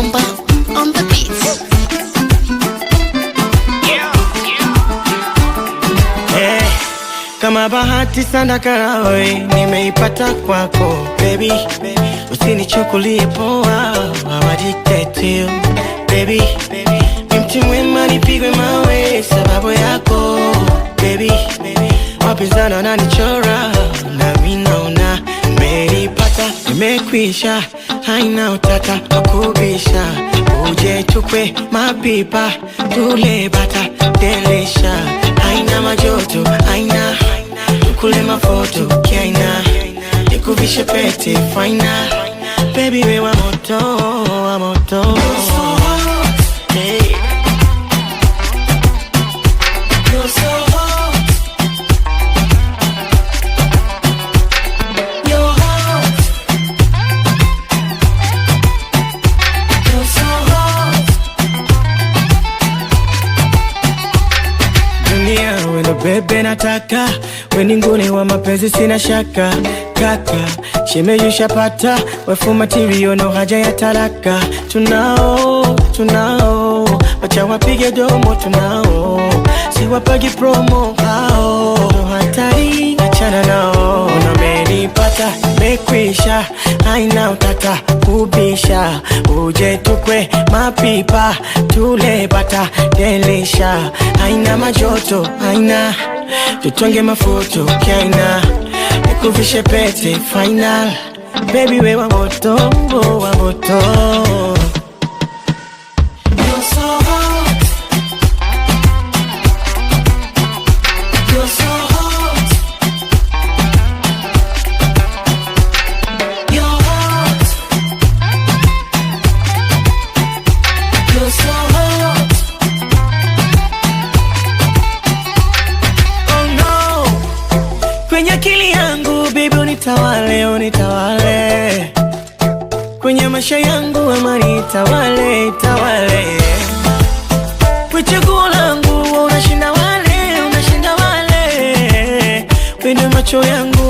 Mamba on the beats. Hey, kama bahati sana karawe nimeipata kwako baby, usinichukulie poa, I'm addicted to you baby. Ni mti mwema nipigwe mawe sababu yako baby. Wapinzani wananichora na mimi naona nimeipata, nimekwisha, haina utata wakubisha. Uje tukwe mapipa tule bata delisha, haina majoto, haina tukule mafoto kiaina, nikuvishe pete faina baby, we wa moto, wa moto. Hey. You're so hot. You're hot. You're so hot. Dunia wendo bebe nataka, weninguni wa mapenzi sina shaka. Kaka, shemeji shapata, wefu material no haja ya talaka. Tunao, wacha wapige domo tunao, siwapagi promo hao, no hatari, achana nao. Unamenipata, mekwisha, haina utata kubisha. Uje tukwe mapipa tule bata delisha, haina majoto, haina tutonge mafoto kiaina, nikuvishe pete final baby, we wa moto, wa moto. You're so hot. You're so hot. You're hot. You're so hot. Oh no, kwenye akili yangu baby unitawale, unitawale. Kwenye maisha yangu amani itawale, itawale. Kwa chaguo langu unashinda wale, unashinda wale. Kwenye macho yangu